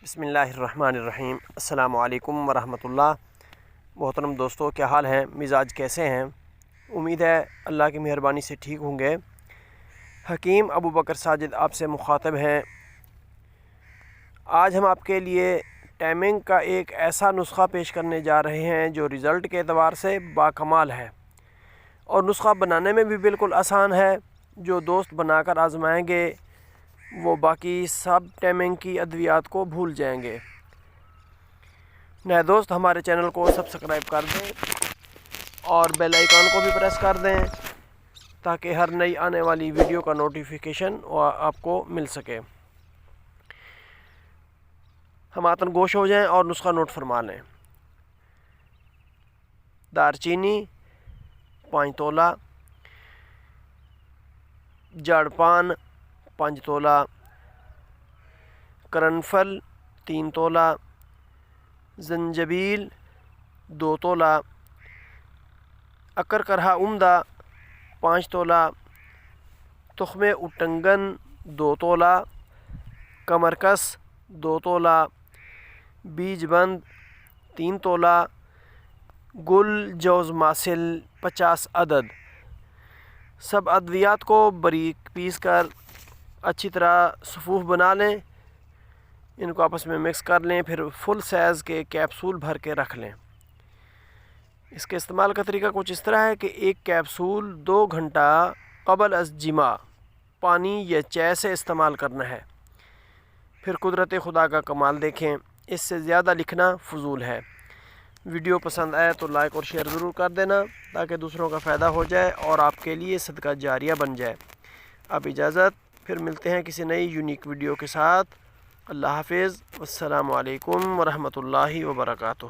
بسم اللہ الرحمن الرحیم۔ السلام علیکم ورحمۃ اللہ۔ محترم دوستو، کیا حال ہیں؟ مزاج کیسے ہیں؟ امید ہے اللہ کی مہربانی سے ٹھیک ہوں گے۔ حکیم ابو بکر ساجد آپ سے مخاطب ہیں۔ آج ہم آپ کے لیے ٹائمنگ کا ایک ایسا نسخہ پیش کرنے جا رہے ہیں جو رزلٹ کے اعتبار سے باکمال ہے اور نسخہ بنانے میں بھی بالکل آسان ہے۔ جو دوست بنا کر آزمائیں گے وہ باقی سب ٹائمنگ کی ادویات کو بھول جائیں گے۔ نئے دوست ہمارے چینل کو سبسکرائب کر دیں اور بیل آئیکن کو بھی پریس کر دیں تاکہ ہر نئی آنے والی ویڈیو کا نوٹیفیکیشن آپ کو مل سکے۔ ہماتن گوش ہو جائیں اور نسخہ نوٹ فرما لیں۔ دار چینی 5 تولہ، جڑ پان 5 تولہ، کرنفل 3 تولہ، زنجبیل 2 تولہ، اکر کرہا عمدہ 5 تولہ، تخم اٹنگن 2 تولہ، کمرکس 2 تولہ، بیج بند 3 تولہ، گل جوز ماسل 50 عدد۔ سب ادویات کو باریک پیس کر اچھی طرح صفوف بنا لیں، ان کو آپس میں مکس کر لیں، پھر فل سائز کے کیپسول بھر کے رکھ لیں۔ اس کے استعمال کا طریقہ کچھ اس طرح ہے کہ ایک کیپسول 2 گھنٹہ قبل از جماع پانی یا چائے سے استعمال کرنا ہے۔ پھر قدرت خدا کا کمال دیکھیں۔ اس سے زیادہ لکھنا فضول ہے۔ ویڈیو پسند آئے تو لائک اور شیئر ضرور کر دینا تاکہ دوسروں کا فائدہ ہو جائے اور آپ کے لیے صدقہ جاریہ بن جائے۔ اب اجازت، پھر ملتے ہیں کسی نئی یونیک ویڈیو کے ساتھ۔ اللہ حافظ۔ السلام علیکم ورحمۃ اللہ وبرکاتہ۔